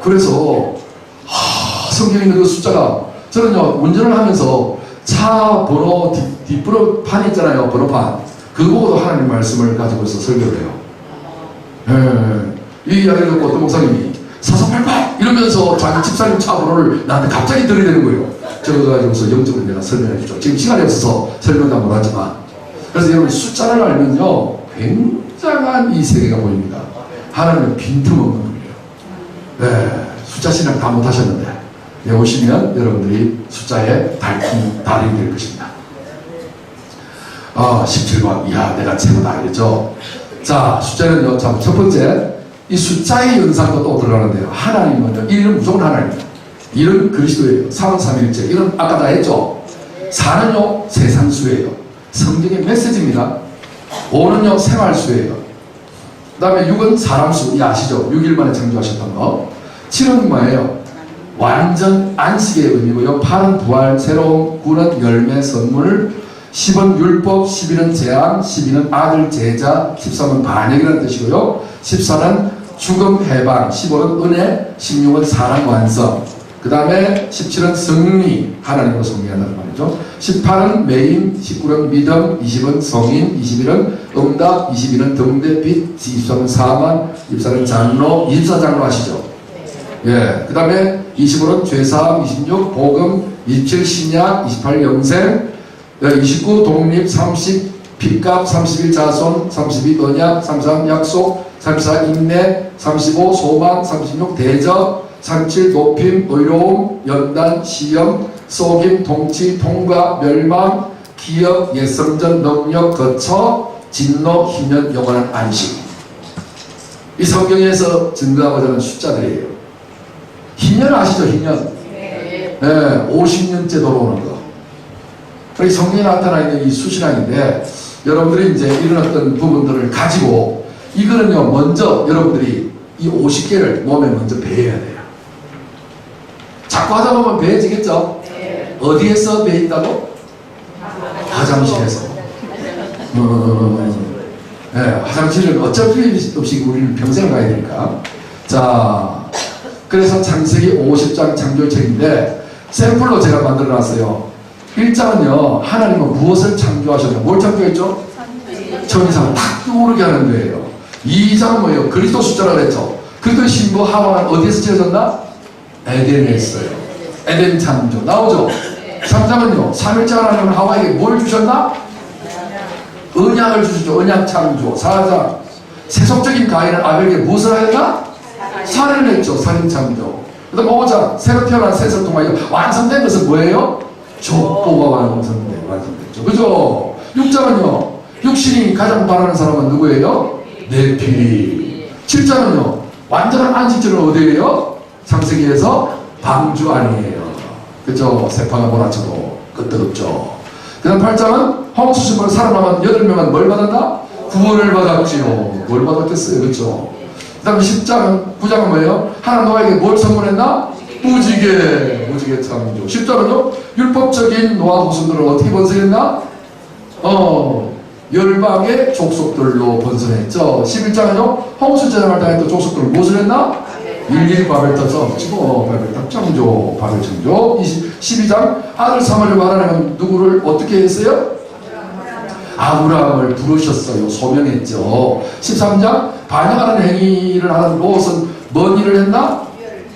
그래서 성경에 있는 그 숫자가 저는요 운전을 하면서 차 번호 뒷번호판 있잖아요. 번호판 그거 보고도 하나님 말씀을 가지고 있어 설교를 해요. 이 이야기를 듣고 어떤 목사님이 4488 이러면서 자기 집사님 차 번호를 나한테 갑자기 들이대는 거예요. 저거 가지고서 영적으로 내가 설명해 주죠. 지금 시간이 없어서 설명도 못하지만 그래서 여러분 숫자를 알면요 굉장한 이 세계가 보입니다. 하나님은 빈틈없는 분이에요. 네, 숫자 신앙 다 못하셨는데 오시면 여러분들이 숫자의 달인이 될 것입니다. 17번 이야 내가 최고다 이랬죠. 자 숫자는요 첫 번째 이 숫자의 연상도 또 들어가는데요. 하나님은요 1은 무조건 하나님입니다. 1은 그리스도예요. 3은 삼위일체. 1은 아까 다 했죠. 4는요 세상수예요. 성경의 메시지입니다. 5는요 생활수예요. 그 다음에 6은 사람수. 이 아시죠? 6일 만에 창조하셨던 거. 7은 뭐예요? 완전 안식의 의미고요. 8은 부활, 새로움, 9는 열매, 선물, 10은 율법, 11은 재앙, 12는 아들, 제자, 13은 반역이라는 뜻이고요. 14는 죽음, 해방, 15는 은혜, 16은 사랑, 완성, 그 다음에 17은 승리, 하나님으로 승리한다는 말이죠. 18은 매임, 19는 믿음, 20은 성인, 21은 응답, 22는 등대, 빛, 23은 사만, 24는 장로, 24장로 아시죠? 예. 그 다음에 25는 죄사함, 26 복음, 27 신약, 28 영생, 29 독립, 30 핏값, 31 자손, 32 언약, 33 약속, 34 인내, 35 소망, 36 대접, 37 높임, 의로움, 연단, 시험, 속임, 통치, 통과, 멸망, 기업, 예성전, 능력, 거처, 진노, 희년, 영원한 안식. 이 성경에서 증거하고자 하는 숫자들이에요. 희년 아시죠? 희년. 네, 50년째 돌아오는 거. 이 성경에 나타나 있는 이 수신앙인데, 여러분들이 이제 이런 어떤 부분들을 가지고, 이거는요, 먼저 여러분들이 이 50개를 몸에 먼저 배워야 돼요. 자꾸 하다 보면 배워지겠죠? 네. 어디에서 배인다고? 화장실에서. 네, 화장실은 어쩔 필요 없이 우리는 평생 가야 되니까. 자, 그래서 창세기 50장 창조책인데 샘플로 제가 만들어 놨어요. 1장은요, 하나님은 무엇을 창조하셨나? 뭘 창조했죠? 천상 탁 떠오르게 하는 거예요. 2장은 뭐예요? 그리스도 숫자라고 했죠. 그리스도의 신부 하와는 어디에서 지어졌나? 에덴에서요. 에덴 창조 나오죠. 3장은요, 3일째 하나님은 하와에게 뭘 주셨나? 언약을 주시죠. 언약 창조. 4장 세속적인 가인은 아벨에게 무엇을 하였나? 살인을 했죠. 살인 창조. 그 다음 5장 새로 태어난 셋을 통하여 완성된 것은 뭐예요? 족보가 완성됐죠. 그죠? 6장은요, 육신이 가장 바라는 사람은 누구예요? 네피리. 7장은요, 완전한 안식처는 어디예요? 창세기에서 방주 안이에요. 그죠? 세파가 몰아쳐도 끄떡없죠. 그 다음 8장은 홍수심으로 살아남은 8명은 뭘 받았다? 구원을 받았지요. 뭘 받았겠어요? 그렇죠? 그 다음 10장은 9장은 뭐예요? 하나님 노아에게 뭘 선물했나? 무지개 창조. 10장은요, 율법적인 노아 후손들을 어떻게 번성했나? 열방의 족속들로 번성했죠. 11장은요, 홍수 재앙을 당했던 족속들을 무엇을 했나? 일일이 바벨탑 치고 바벨탑 창조, 바벨 창조. 12장 아들 삼으려고 하나님은 누구를 어떻게 했어요? 아브라함을 부르셨어요. 소명했죠. 13장 반역하는 행위를 하는 롯은 뭔 일을 했나?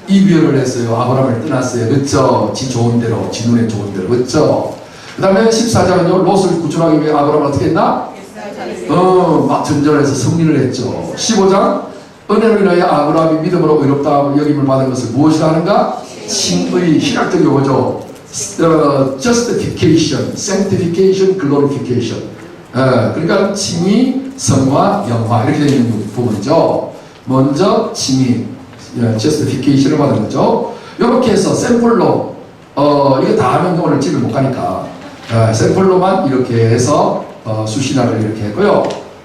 이별을 했어요. 아브라함을 떠났어요. 그렇죠? 지 좋은 대로, 지 눈에 좋은 대로. 그렇죠? 그 다음에 14장은요, 롯을 구출하기 위해 아브라함을 어떻게 했나? 막 전전해서 승리를 했죠. 15장 은혜로 인하여 아브라함이 믿음으로 의롭다 여김을 받은 것을 무엇이라 하는가? 칭의, 신학적 용어죠. justification, sanctification, glorification. 그러니까 칭의, 성화, 영화 이렇게 되어 있는 부분이죠. 먼저 칭의, justification을 받은 거죠. 이렇게 해서 샘플로 이거 다 하면 오늘 집에 못 가니까 샘플로만 이렇게 해서 수신학을 이렇게 했고요.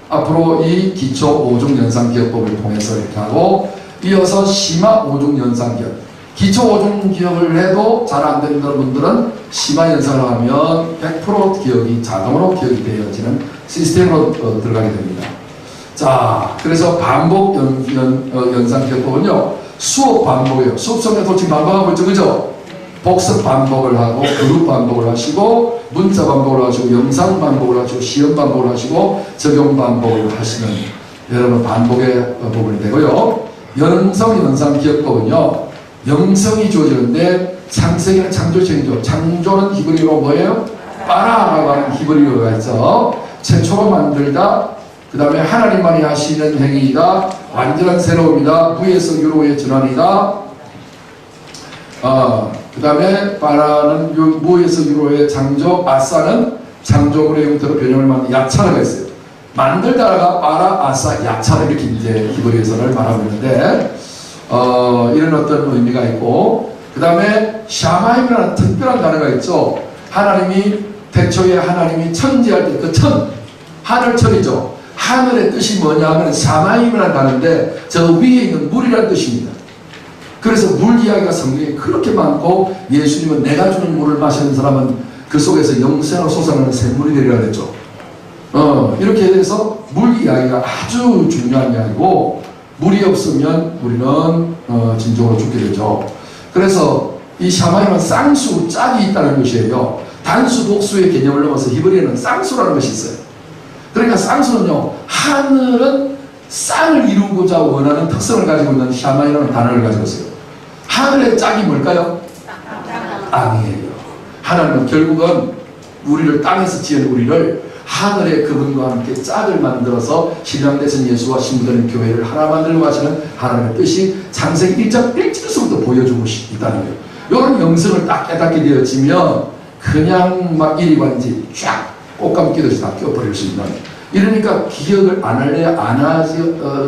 앞으로 이 기초 5종 연상기억법을 통해서 이렇게 하고, 이어서 심화 5종 연상기억. 기초 5종 기억을 해도 잘 안 되는 분들은 심화 연상을 하면 100% 기억이 자동으로 기억이 되어지는 시스템으로 들어가게 됩니다. 자, 그래서 반복 연상기억법은요, 수업 반복이에요. 수업 성에도 지금 반복하고 있죠, 그죠? 복습 반복을 하고, 그룹 반복을 하시고, 문자 반복을 하시고, 영상 반복을 하시고, 시험 반복을 하시고, 적용 반복을 하시는 여러분 반복의 부분이 되고요. 영성 연상 기억법은요, 영성이 주어지는데 창세기는 창조책이죠. 창조는 히브리어로 뭐예요? 빠라라고 하는 히브리어가 있죠. 최초로 만들다. 그 다음에 하나님만이 하시는 행위이다. 완전한 새로움이다. 무에서 유로의 전환이다. 그 다음에 바라는 무에서 유로의 창조, 아싸는 창조물의 형태로 변형을 만든 야차라가 있어요. 만들다가 바라, 아싸, 야차라 이렇게 이제 히브리어에서는 말하고 있는데, 이런 어떤 의미가 있고, 그 다음에 샤마임이라는 특별한 단어가 있죠. 하나님이 태초에 하나님이 천지할 때 그 천, 하늘천이죠. 하늘의 뜻이 뭐냐 하면 샤마임이라는 단어인데 저 위에 있는 물이라는 뜻입니다. 그래서 물 이야기가 성경에 그렇게 많고, 예수님은 내가 주는 물을 마시는 사람은 그 속에서 영생으로 솟아나는 샘물이 되리라 그랬죠. 이렇게 해서 물 이야기가 아주 중요한 이야기고, 물이 없으면 우리는 진정으로 죽게 되죠. 그래서 이 샤마임은 쌍수, 짝이 있다는 것이에요. 단수, 독수의 개념을 넘어서 히브리어는 쌍수라는 것이 있어요. 그러니까 쌍수는요, 하늘은 쌍을 이루고자 원하는 특성을 가지고 있는 샤마이라는 단어를 가지고 있어요. 하늘의 짝이 뭘까요? 땅이에요. 하나님은 결국은 우리를 땅에서 지은 우리를 하늘의 그분과 함께 짝을 만들어서 신랑 되신 예수와 신부되는 교회를 하나 만들려고 하시는 하나님의 뜻이 창세기 1장 1절에서부터 보여주고 있다는 거예요. 이런 영성을 딱 깨닫게 되어지면 그냥 막 이리관지 쫙 꽃감 끼듯이 다 껴버릴 수 있는, 이러니까 기억을 안 할래 안 할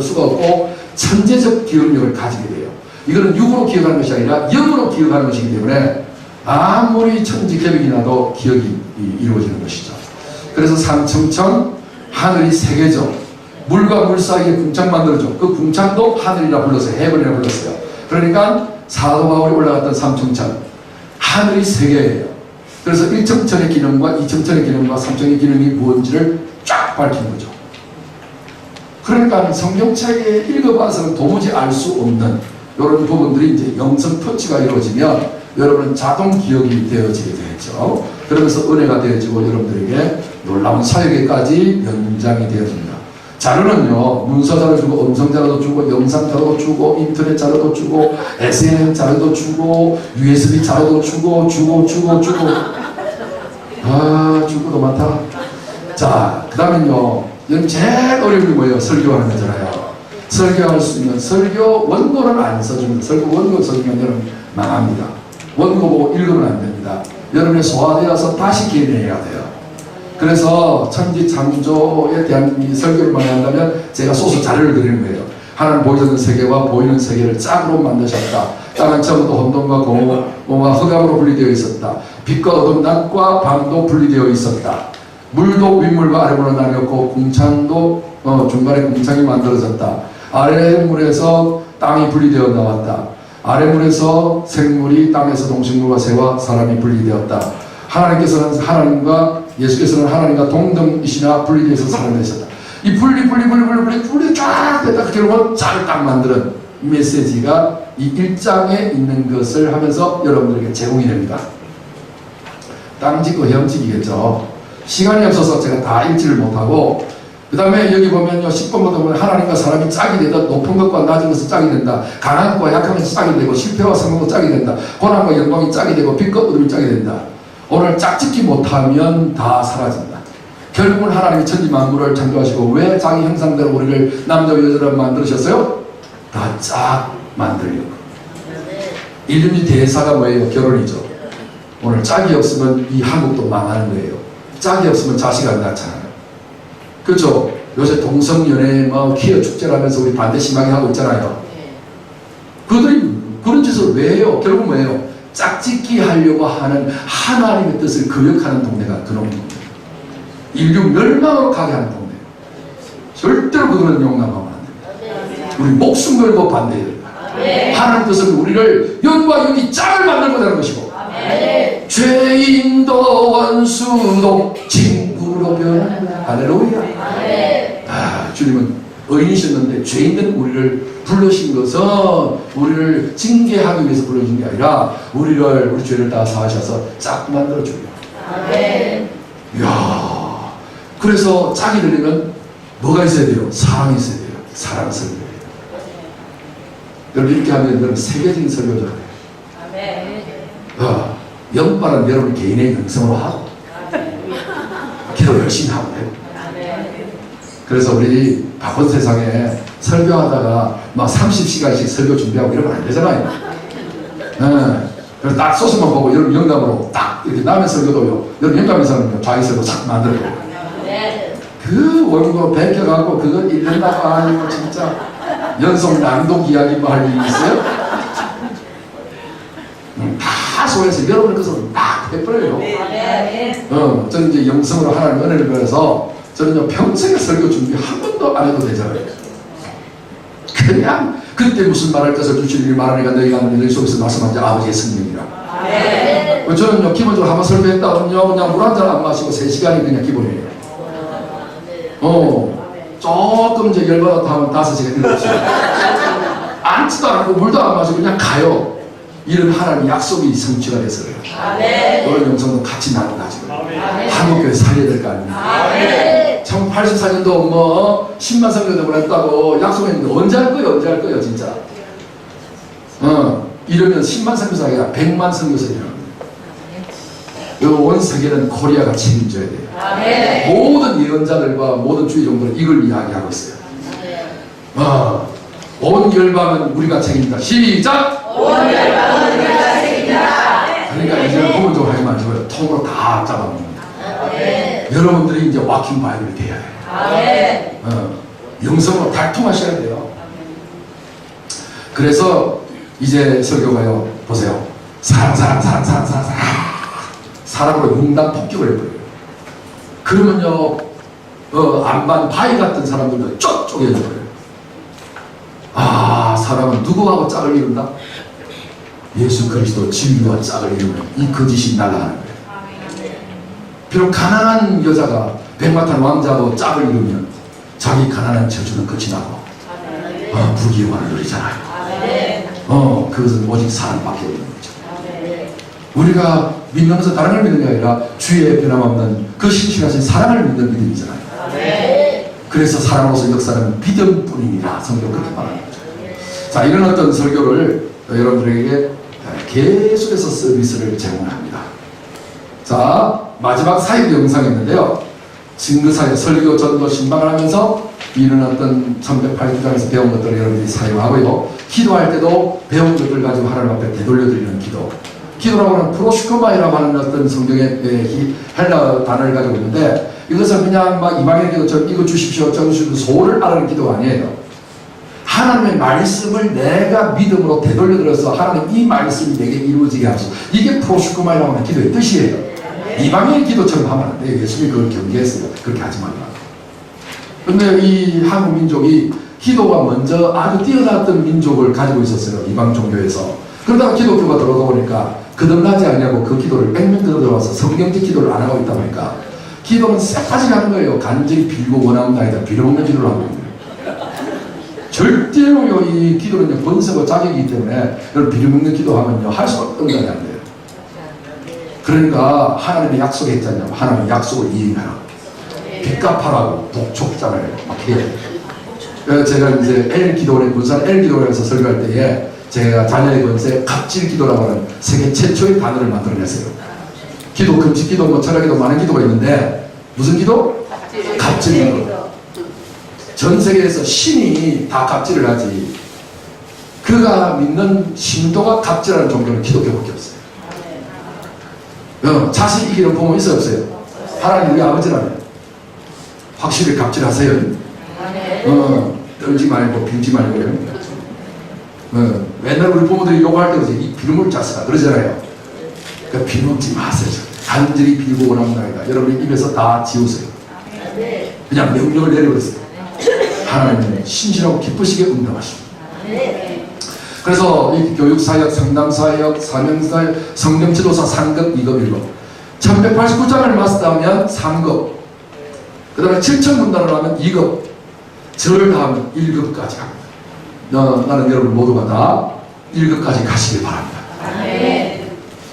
수가 없고 천재적 기억력을 가지게 돼요. 이거는 육으로 기억하는 것이 아니라 영으로 기억하는 것이기 때문에 아무리 천지개벽이 나도 기억이 이루어지는 것이죠. 그래서 삼청천, 하늘이 세 개죠. 물과 물 사이에 궁창 만들어줘. 그 궁창도 하늘이라 불렀어요. 해변이라 불렀어요. 그러니까 사도 바울이 올라갔던 삼청천, 하늘이 세 개예요. 그래서 1청천의 기능과 2청천의 기능과 3청의 기능이 무엇인지를 쫙 밝힌 거죠. 그러니까 성경책에 읽어봐서는 도무지 알 수 없는 이런 부분들이 이제 영성 터치가 이루어지면 여러분은 자동 기억이 되어지게 되죠. 그러면서 은혜가 되어지고 여러분들에게 놀라운 사역에까지 연장이 되어집니다. 자료는요, 문서 자료 주고, 음성 자료도 주고, 영상 자료도 주고, 인터넷 자료도 주고, SNS 자료도 주고, USB 자료도 주고. 아, 주고도 많다. 자, 그 다음엔요, 여기 제일 어려운 게 뭐예요? 설교하는 거잖아요. 설교할 수 있는 설교 원고는 안 써줍니다. 설교 원고 써주면 여러분 망합니다. 원고 보고 읽으면 안 됩니다. 여러분이 소화되어서 다시 기억해야 돼요. 그래서 천지 창조에 대한 이 설교를 많이 한다면 제가 소수 자료를 드리는 거예요. 하나님 보이는 세계와 보이는 세계를 짝으로 만드셨다. 땅은 처음부터 혼돈과 공허와 흑암으로 분리되어 있었다. 빛과 어둠, 낮과 밤도 분리되어 있었다. 물도 윗물과 아래물로 나뉘었고 궁창도 중간에 궁창이 만들어졌다. 아래물에서 땅이 분리되어 나왔다. 아래물에서 생물이 땅에서 동식물과 새와 사람이 분리되었다. 하나님께서는 하나님과 예수께서는 하나님과 동등이시나 분리되어서 살아내셨다. 이 분리 쫙 됐다. 결국은 짝을 딱 만드는 메시지가 이 1장에 있는 것을 하면서 여러분들에게 제공이 됩니다. 땅짓고 헤엄치기겠죠. 시간이 없어서 제가 다 읽지를 못하고, 그 다음에 여기 보면요, 10번부터 보면 하나님과 사람이 짝이 되다. 높은 것과 낮은 것은 짝이 된다. 강한 것과 약한 것이 짝이 되고, 실패와 성공도 짝이 된다. 고난과 영광이 짝이 되고, 빛과 어둠이 짝이 된다. 오늘 짝짓기 못하면 다 사라진다. 결국은 하나님이 천지 만물을 창조하시고 왜 자기 형상대로 우리를 남자와 여자로 만드셨어요? 다 짝 만들려고. 이름이 대사가 뭐예요? 결혼이죠. 오늘 짝이 없으면 이 한국도 망하는 거예요. 짝이 없으면 자식 안 낳잖아요. 그렇죠? 요새 동성연애 뭐 퀴어 축제를 하면서 우리 반대 심하게 하고 있잖아요. 그들이 그런 짓을 왜 해요? 결국 뭐예요? 짝짓기 하려고 하는 하나님의 뜻을 거역하는 동네가 그런 동네. 인류 멸망으로 가게 하는 동네. 절대로 그들은 용납하면 안 됩니다. 우리 목숨 걸고 반대해야 됩니다. 하나님 뜻은 우리를 영과 영이 짝을 만들고 되는 것이고, 죄인도 원수도 친구로 변한다. 할렐루야. 아, 주님은 의인이셨는데 죄인된 우리를 부르신 것은 우리를 징계하기 위해서 부르신 게 아니라 우리 죄를 다 사하셔서 짝 만들어줘요. 이야, 그래서 짝이 되려면 뭐가 있어야 돼요? 사랑이 있어야 돼요. 사랑 설교. 여러분 이렇게 하면 여러분 세계적인 설교를 해요. 영빨은 여러분 개인의 영성으로 하고 기도 열심히 하고 해요. 그래서 우리 바쁜 세상에 설교하다가 막 30시간씩 설교 준비하고 이러면 안 되잖아요. 그래서 딱 소스만 보고 여러분 영감으로 딱 이렇게 남의 설교도요. 여러분 영감 있으면 자기 설교 싹 만들고 그 원고 베껴갖고 그거 읽는다고 아니고 진짜 연속 낭독 이야기만 할 일이 있어요? 다 소해서 여러분의 것을 딱 해버려요. 저는 이제 영성으로 하나님 은혜를 받아서 저는 평생에 설교 준비 한 번도 안 해도 되잖아요. 그냥 그때 무슨 말할 것을 주시니 말하니까 너희가 너희 속에서 말씀한 자 아버지의 성령이라. 저는 기본적으로 한번 설교했다 하면요 그냥 물 한 잔 안 마시고 3시간이 그냥 기본이에요. 조금 이제 열받았다 하면 5시간 7시간 앉지도 않고 물도 안 마시고 그냥 가요. 이런 하나님의 약속이 성취가 돼서 그래요. 이런 영성도 같이 나눠가지고 한국교회 살려야 될 거 아닙니까? 1984년도 뭐 10만 성교대을 했다고 약속했는데 언제 할 거예요 진짜. 이러면 10만 성교사가 아니라 100만 성교사이라는 거예요. 온 세계는 코리아가 책임져야 돼요. 모든 예언자들과 모든 주의종들은 이걸 이야기하고 있어요. 온 열방은 우리가 책임진다. 시작! 온 열방은 우리가 책임진다. 통으로 다 잡아먹습니다. 여러분들이 이제 와킹 바이블이 돼야 돼요. 영성으로 달통하셔야 돼요. 그래서 이제 설교가요, 보세요. 사랑으로 융단 폭격을 해버려요. 그러면요, 안반 바위 같은 사람들도 쫙 쪼개져버려요. 아, 사람은 누구하고 짝을 이룬다? 예수 그리스도 진리와 짝을 이루면 이 거짓이 날아가는 거예요. 비록 가난한 여자가 백마탄 왕자하고 짝을 이루면 자기 가난한 저주는 끝이 나고 부귀영화를 누리잖아요. 그것은 오직 사랑밖에 없는 거죠. 우리가 믿는 것은 다른 걸 믿는 게 아니라 주의 변함없는 그 신실하신 사랑을 믿는 믿음이잖아요. 그래서 사랑으로서 역사는 믿음뿐이니라 성경 그렇게 말하는 거죠. 자, 이런 어떤 설교를 여러분들에게 계속해서 서비스를 제공합니다. 자, 마지막 사역 영상이 있는데요. 증거사역, 설교, 전도, 신방을 하면서 이런 어떤 1108주장에서 배운 것들을 여러분들이 사용하고요. 기도할 때도 배운 것들 가지고 하나님 앞에 되돌려드리는 기도. 기도라고 하는 프로슈코마이라고 하는 어떤 성경의 헬라 단어를 가지고 있는데, 이것은 그냥 막 이방의 기도처럼 이거 주십시오, 저거 주십시오, 소를 아는 기도가 아니에요. 하나님의 말씀을 내가 믿음으로 되돌려들어서 하나님 이 말씀이 내게 이루어지게 하소서. 이게 프로슈코마이라고 하는 기도의 뜻이에요. 이방의 기도처럼 하면 안 돼요. 예수님이 그걸 경계했어요. 그렇게 하지 말라고. 근데 이 한국 민족이 기도가 먼저 아주 뛰어났던 민족을 가지고 있었어요. 이방 종교에서. 그러다가 기독교가 들어오다 보니까 거듭나지 않냐고 그 기도를 뺑뺑 들어와서 성경적 기도를 안 하고 있다 보니까 기도는 쎄까지 가는 거예요. 간절히 빌고 원하는 아니다. 빌어먹는 기도를 하고 있는 거예요. 절대로 이 기도는 번성과 자격이기 때문에 여러분 빌어먹는 기도하면요 할 수 없는 것이 안 돼요. 그러니까 하나님이 약속했잖아요. 하나님이 약속을 이행하라. 빚 갚아라고 복촉장을 막 해야 돼요. 제가 이제 L기도원에 군산 L기도원에서 설교할 때에 제가 자녀의 권세 갑질 기도라고 하는 세계 최초의 단어를 만들어냈어요. 기도, 금식 기도, 뭐 철학 기도 많은 기도가 있는데 무슨 기도? 갑질 기도. 전 세계에서 신이 다 갑질을 하지. 그가 믿는 신도가 갑질하는 종교는 기독교밖에 없어요. 자식 이기는 부모 있어요, 없어요? 하나님 우리 아버지라면 확실히 갑질하세요. 떨지 말고 빌지 말고요. 맨날 우리 부모들이 욕할 때 그러지. 이 빌음을 자스가 그러잖아요. 그러니까 빌먹지 마세요. 간절히 빌고 원합니다. 여러분 입에서 다 지우세요. 그냥 명령을 내려버렸어요. 하나님은 신실하고 기쁘시게 응답하십니다. 그래서 이 교육사역, 상담사역, 사명사역, 성령지도사 3급, 2급, 1급 1189장을 마스터하면 3급, 그 다음에 7000분단을 하면 2급, 절을 다하면 1급까지 갑니다. 나는 여러분 모두가 다 1급까지 가시길 바랍니다.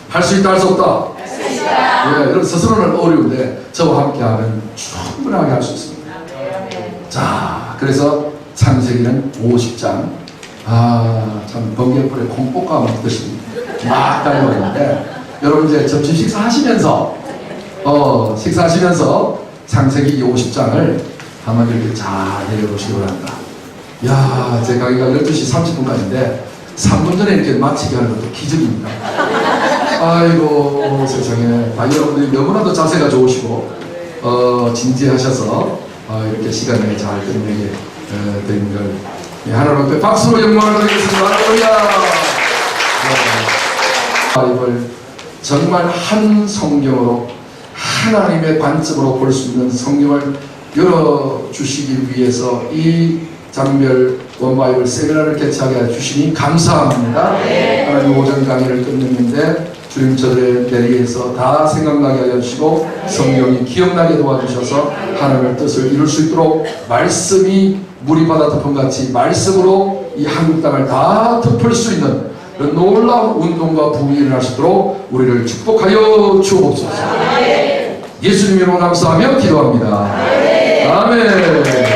할 수 있다, 할 수 없다? 할 수 있다. 예, 여러분 스스로는 어려운데 저와 함께하면 충분하게 할 수 있습니다. 자, 그래서 창세기는 50장 참 번개불에 콩 볶아 먹듯이 막 달려있는데 여러분 이제 점심 식사하시면서 식사하시면서 창세기 50장을 한번 이렇게 잘 내려보시기 바랍니다. 야, 제 강의가 12시 30분까지인데 3분 전에 이렇게 마치게 하는 것도 기적입니다. 아이고 세상에. 여러분들이 너무나도 자세가 좋으시고 진지하셔서 이렇게 시간을 잘 끝내게 된 걸 하나님 앞에 박수로 영광을 드리겠습니다. 할렐루야. 바이블 정말 한 성경으로 하나님의 관점으로 볼 수 있는 성경을 열어주시기 위해서 이 장별 원바이블 세미나를 개최하게 해주시니 감사합니다. 하나님 오전 강의를 끝냈는데 주님 저들의 내리에서 다 생각나게 하여 주시고 성경이 기억나게 도와주셔서 하나님의 뜻을 이룰 수 있도록 말씀이 물이 바다 덮음같이 말씀으로 이 한국 땅을 다 덮을 수 있는 그런 놀라운 운동과 부흥이 일어날 수 있도록 우리를 축복하여 주옵소서. 예수님 이름으로 감사하며 기도합니다. 아멘.